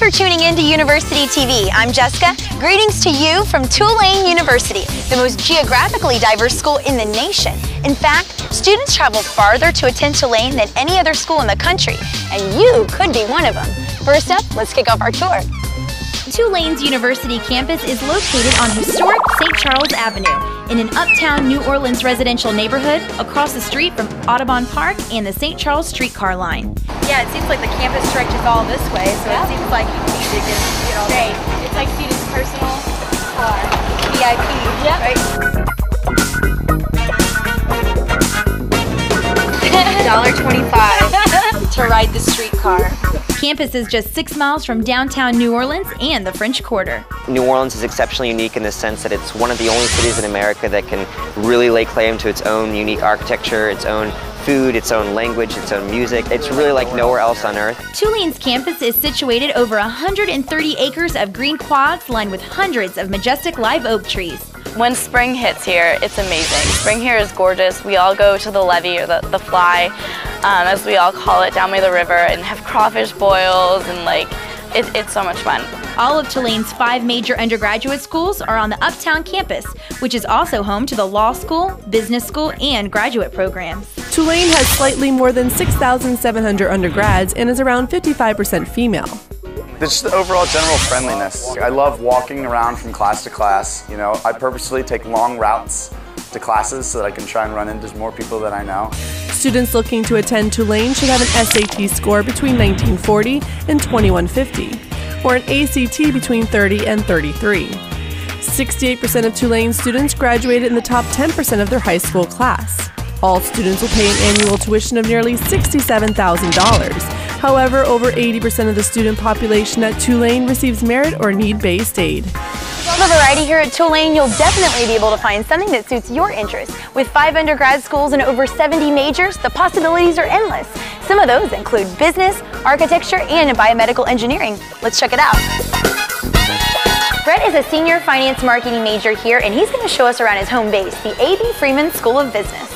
for tuning in to University TV. I'm Jessica. Greetings to you from Tulane University, the most geographically diverse school in the nation. In fact, students travel farther to attend Tulane than any other school in the country, and you could be one of them. First up, let's kick off our tour. Tulane's University campus is located on historic St. Charles Avenue in an uptown New Orleans residential neighborhood across the street from Audubon Park and the St. Charles streetcar line. Yeah, it seems like the campus stretches all this way, so it seems like you need to get all day. It's like students' personal car. VIP. Yep. Right? $1.25 to ride the streetcar. Campus is just 6 miles from downtown New Orleans and the French Quarter. New Orleans is exceptionally unique in the sense that it's one of the only cities in America that can really lay claim to its own unique architecture, its own food, its own language, its own music. It's really like nowhere else on earth. Tulane's campus is situated over 130 acres of green quads lined with hundreds of majestic live oak trees. When spring hits here, it's amazing. Spring here is gorgeous. We all go to the levee, or the fly, as we all call it, down by the river, and have crawfish boils, and it's so much fun. All of Tulane's 5 major undergraduate schools are on the Uptown Campus, which is also home to the law school, business school, and graduate programs. Tulane has slightly more than 6,700 undergrads and is around 55% female. It's just the overall general friendliness. I love walking around from class to class. You know, I purposely take long routes to classes so that I can try and run into more people that I know. Students looking to attend Tulane should have an SAT score between 1940 and 2150, or an ACT between 30 and 33. 68% of Tulane students graduated in the top 10% of their high school class. All students will pay an annual tuition of nearly $67,000. However, over 80% of the student population at Tulane receives merit or need-based aid. With all the variety here at Tulane, you'll definitely be able to find something that suits your interests. With 5 undergrad schools and over 70 majors, the possibilities are endless. Some of those include business, architecture, and biomedical engineering. Let's check it out. Brett is a senior finance marketing major here, and he's going to show us around his home base, the A.B. Freeman School of Business.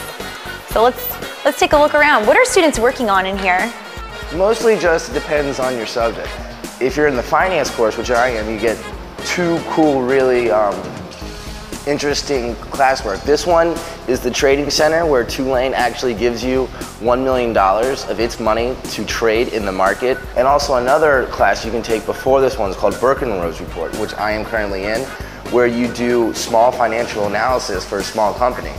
So let's take a look around. What are students working on in here? Mostly just depends on your subject. If you're in the finance course, which I am, you get 2 cool, really interesting classwork. This one is the trading center, where Tulane actually gives you $1 million of its money to trade in the market. And also another class you can take before this one is called Burkenrose Report, which I am currently in, where you do small financial analysis for a small company.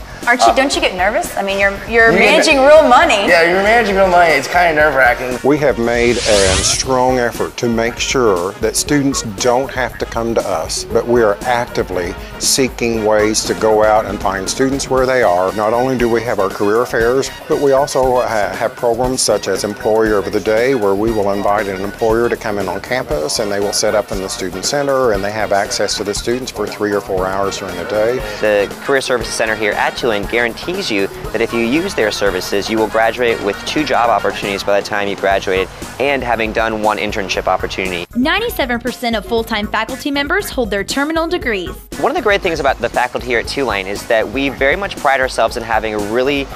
Don't you get nervous? I mean, you're managing real money. Yeah, you're managing real money. It's kind of nerve-wracking. We have made a strong effort to make sure that students don't have to come to us, but we are actively seeking ways to go out and find students where they are. Not only do we have our career fairs, but we also have programs such as Employer of the Day, where we will invite an employer to come in on campus, and they will set up in the student center, and they have access to the students for 3 or 4 hours during the day. The Career Services Center here at Tulane guarantees you that if you use their services, you will graduate with 2 job opportunities by the time you graduated, and having done 1 internship opportunity. 97% of full-time faculty members hold their terminal degrees. One of the great things about the faculty here at Tulane is that we very much pride ourselves in having a really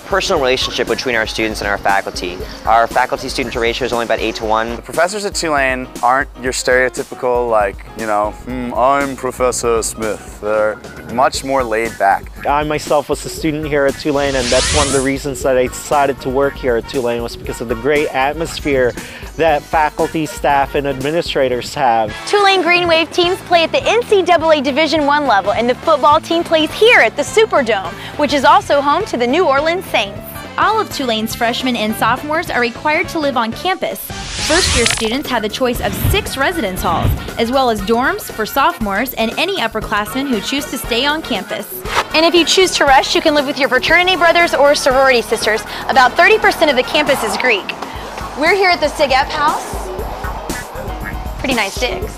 personal relationship between our students and our faculty. Our faculty-student ratio is only about 8 to 1. The professors at Tulane aren't your stereotypical, I'm Professor Smith. They're much more laid back. I myself was a student here at Tulane, and that's one of the reasons that I decided to work here at Tulane, was because of the great atmosphere that faculty, staff, and administrators have. Tulane Green Wave teams play at the NCAA Division I level, and the football team plays here at the Superdome, which is also home to the New Orleans Saints. All of Tulane's freshmen and sophomores are required to live on campus. First-year students have the choice of 6 residence halls, as well as dorms for sophomores and any upperclassmen who choose to stay on campus. And if you choose to rush, you can live with your fraternity brothers or sorority sisters. About 30% of the campus is Greek. We're here at the Sig Ep House. Pretty nice digs.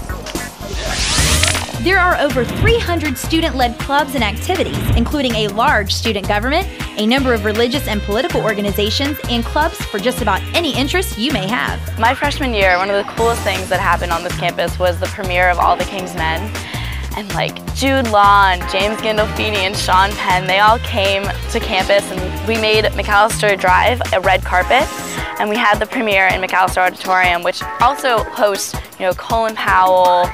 There are over 300 student-led clubs and activities, including a large student government, a number of religious and political organizations, and clubs for just about any interest you may have. My freshman year, one of the coolest things that happened on this campus was the premiere of All the King's Men. And Jude Law and James Gandolfini and Sean Penn, they all came to campus, and we made McAllister Drive a red carpet. and we had the premiere in McAllister Auditorium, which also hosts, Colin Powell,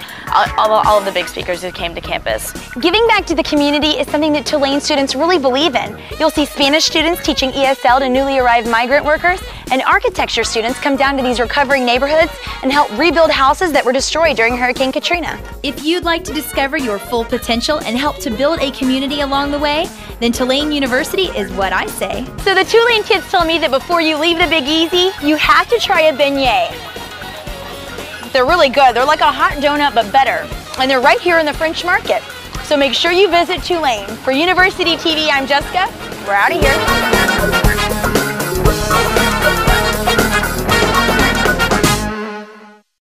all of the big speakers who came to campus. Giving back to the community is something that Tulane students really believe in. You'll see Spanish students teaching ESL to newly arrived migrant workers, and architecture students come down to these recovering neighborhoods and help rebuild houses that were destroyed during Hurricane Katrina. If you'd like to discover your full potential and help to build a community along the way, then Tulane University is what I say. So the Tulane kids tell me that before you leave the Big Easy, you have to try a beignet. They're really good. They're like a hot donut, but better. And they're right here in the French Market. So make sure you visit Tulane. For University TV, I'm Jessica. We're out of here.